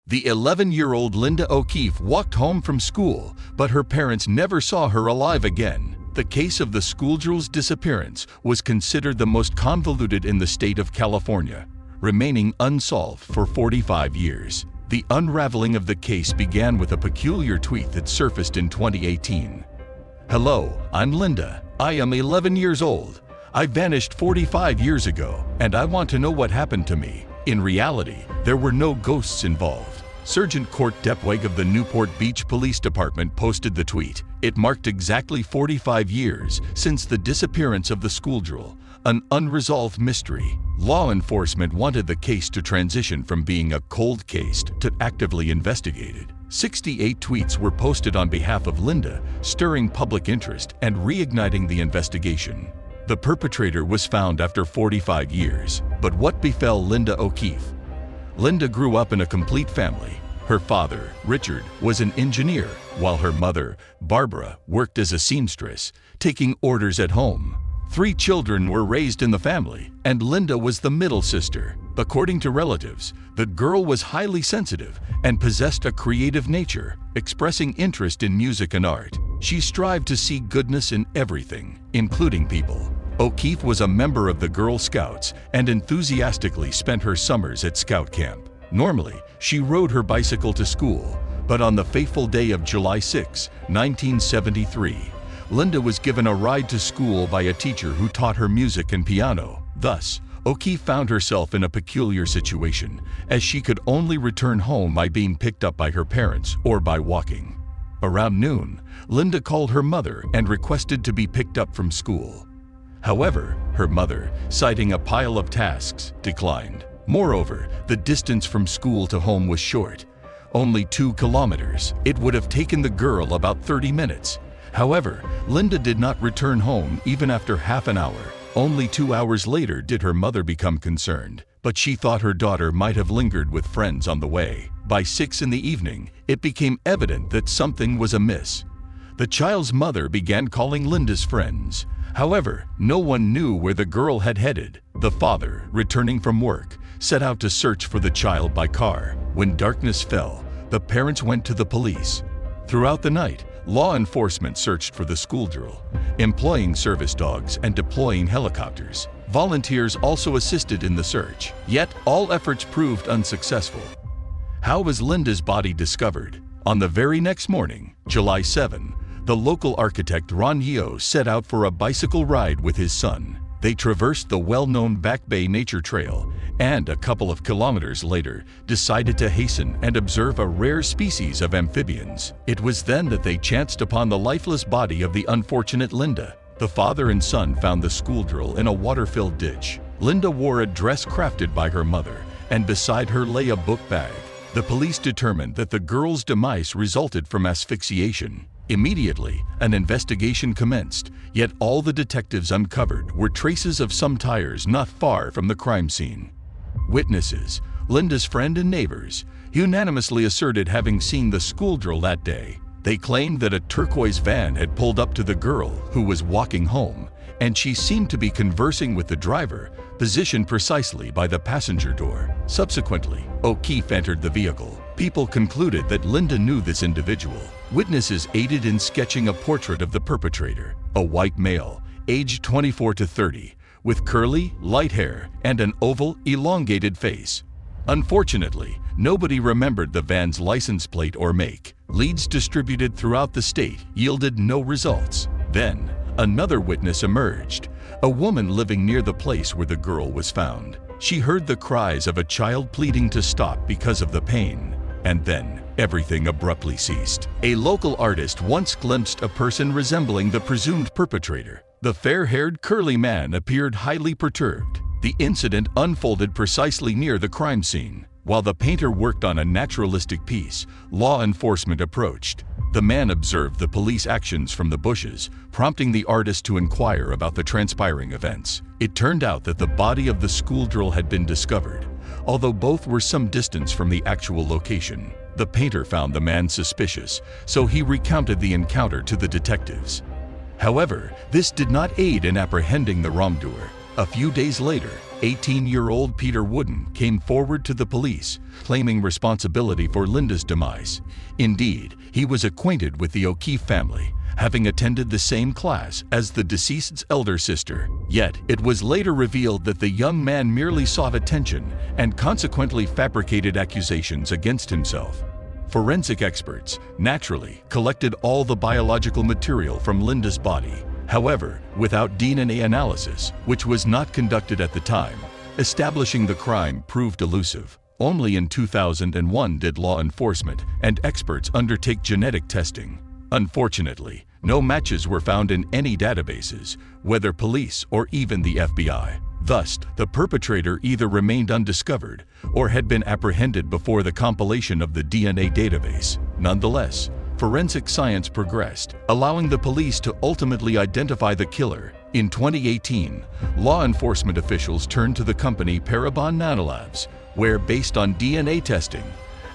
The 11-year-old Linda O'Keefe walked home from school, but her parents never saw her alive again. The case of the schoolgirl's disappearance was considered the most convoluted in the state of California, remaining unsolved for 45 years. The unraveling of the case began with a peculiar tweet that surfaced in 2018. "Hello, I'm Linda. I am 11 years old. I vanished 45 years ago, and I want to know what happened to me." In reality, there were no ghosts involved. Sergeant Court Depweg of the Newport Beach Police Department posted the tweet. It marked exactly 45 years since the disappearance of the schoolgirl, an unresolved mystery. Law enforcement wanted the case to transition from being a cold case to actively investigated. 68 tweets were posted on behalf of Linda, stirring public interest and reigniting the investigation. The perpetrator was found after 45 years. But what befell Linda O'Keefe? Linda grew up in a complete family. Her father, Richard, was an engineer, while her mother, Barbara, worked as a seamstress, taking orders at home. 3 children were raised in the family, and Linda was the middle sister. According to relatives, the girl was highly sensitive and possessed a creative nature, expressing interest in music and art. She strived to see goodness in everything, including people. O'Keefe was a member of the Girl Scouts and enthusiastically spent her summers at scout camp. Normally, she rode her bicycle to school, but on the fateful day of July 6, 1973, Linda was given a ride to school by a teacher who taught her music and piano. Thus, O'Keefe found herself in a peculiar situation, as she could only return home by being picked up by her parents or by walking. Around noon, Linda called her mother and requested to be picked up from school. However, her mother, citing a pile of tasks, declined. Moreover, the distance from school to home was short, only 2 kilometers. It would have taken the girl about 30 minutes. However, Linda did not return home even after half an hour. Only 2 hours later did her mother become concerned, but she thought her daughter might have lingered with friends on the way. By 6 in the evening, it became evident that something was amiss. The child's mother began calling Linda's friends. However, no one knew where the girl had headed. The father, returning from work, set out to search for the child by car. When darkness fell, the parents went to the police. Throughout the night, law enforcement searched for the schoolgirl, employing service dogs and deploying helicopters. Volunteers also assisted in the search, yet all efforts proved unsuccessful. How was Linda's body discovered? On the very next morning, July 7, the local architect Ron Yeo set out for a bicycle ride with his son. They traversed the well-known Back Bay Nature Trail and, a couple of kilometers later, decided to hasten and observe a rare species of amphibians. It was then that they chanced upon the lifeless body of the unfortunate Linda. The father and son found the schoolgirl in a water-filled ditch. Linda wore a dress crafted by her mother, and beside her lay a book bag. The police determined that the girl's demise resulted from asphyxiation. Immediately, an investigation commenced, yet all the detectives uncovered were traces of some tires not far from the crime scene. Witnesses, Linda's friend and neighbors, unanimously asserted having seen the schoolgirl that day. They claimed that a turquoise van had pulled up to the girl, who was walking home, and she seemed to be conversing with the driver, positioned precisely by the passenger door. Subsequently, O'Keefe entered the vehicle. People concluded that Linda knew this individual. Witnesses aided in sketching a portrait of the perpetrator, a white male, aged 24 to 30, with curly, light hair and an oval, elongated face. Unfortunately, nobody remembered the van's license plate or make. Leads distributed throughout the state yielded no results. Then, another witness emerged, a woman living near the place where the girl was found. She heard the cries of a child pleading to stop because of the pain, and then everything abruptly ceased. A local artist once glimpsed a person resembling the presumed perpetrator. The fair-haired, curly man appeared highly perturbed. The incident unfolded precisely near the crime scene. While the painter worked on a naturalistic piece, law enforcement approached. The man observed the police actions from the bushes, prompting the artist to inquire about the transpiring events. It turned out that the body of the schoolgirl had been discovered, although both were some distance from the actual location. The painter found the man suspicious, so he recounted the encounter to the detectives. However, this did not aid in apprehending the wrongdoer. A few days later, 18-year-old Peter Wooden came forward to the police, claiming responsibility for Linda's demise. Indeed, he was acquainted with the O'Keefe family, having attended the same class as the deceased's elder sister. Yet, it was later revealed that the young man merely sought attention and consequently fabricated accusations against himself. Forensic experts, naturally, collected all the biological material from Linda's body. However, without DNA analysis, which was not conducted at the time, establishing the crime proved elusive. Only in 2001 did law enforcement and experts undertake genetic testing. Unfortunately, no matches were found in any databases, whether police or even the FBI. Thus, the perpetrator either remained undiscovered or had been apprehended before the compilation of the DNA database. Nonetheless, forensic science progressed, allowing the police to ultimately identify the killer. In 2018, law enforcement officials turned to the company Parabon Nanolabs, where, based on DNA testing,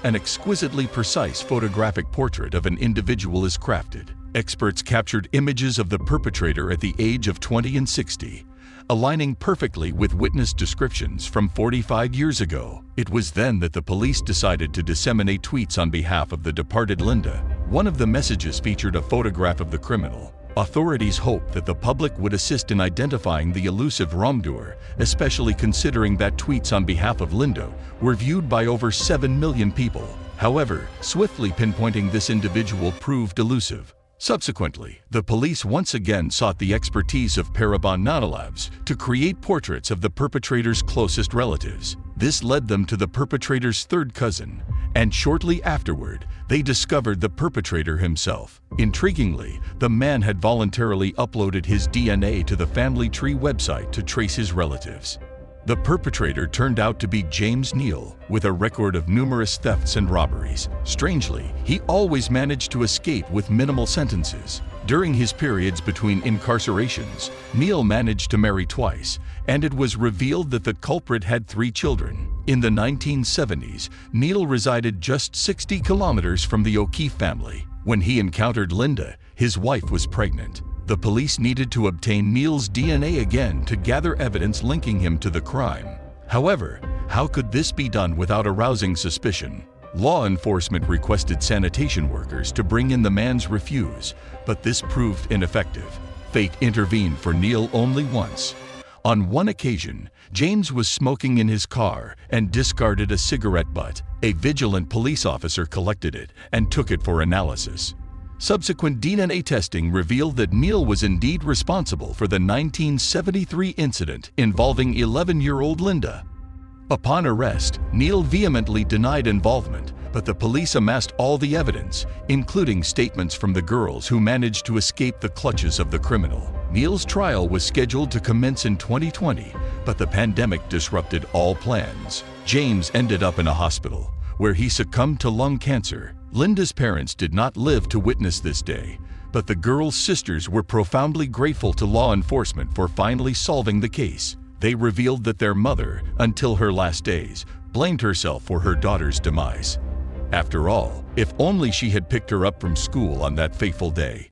an exquisitely precise photographic portrait of an individual is crafted. Experts captured images of the perpetrator at the age of 20 and 60, aligning perfectly with witness descriptions from 45 years ago. It was then that the police decided to disseminate tweets on behalf of the departed Linda. One of the messages featured a photograph of the criminal. Authorities hoped that the public would assist in identifying the elusive wrongdoer, especially considering that tweets on behalf of Linda were viewed by over 7 million people. However, swiftly pinpointing this individual proved elusive. Subsequently, the police once again sought the expertise of Parabon Nanolabs to create portraits of the perpetrator's closest relatives. This led them to the perpetrator's third cousin, and shortly afterward, they discovered the perpetrator himself. Intriguingly, the man had voluntarily uploaded his DNA to the family tree website to trace his relatives. The perpetrator turned out to be James Neal, with a record of numerous thefts and robberies. Strangely, he always managed to escape with minimal sentences. During his periods between incarcerations, Neal managed to marry twice, and it was revealed that the culprit had 3 children. In the 1970s, Neal resided just 60 kilometers from the O'Keefe family. When he encountered Linda, his wife was pregnant. The police needed to obtain Neal's DNA again to gather evidence linking him to the crime. However, how could this be done without arousing suspicion? Law enforcement requested sanitation workers to bring in the man's refuse, but this proved ineffective. Fate intervened for Neal only once. On one occasion, James was smoking in his car and discarded a cigarette butt. A vigilant police officer collected it and took it for analysis. Subsequent DNA testing revealed that Neal was indeed responsible for the 1973 incident involving 11-year-old Linda. Upon arrest, Neal vehemently denied involvement, but the police amassed all the evidence, including statements from the girls who managed to escape the clutches of the criminal. Neal's trial was scheduled to commence in 2020, but the pandemic disrupted all plans. James ended up in a hospital, where he succumbed to lung cancer. Linda's parents did not live to witness this day, but the girl's sisters were profoundly grateful to law enforcement for finally solving the case. They revealed that their mother, until her last days, blamed herself for her daughter's demise. After all, if only she had picked her up from school on that fateful day.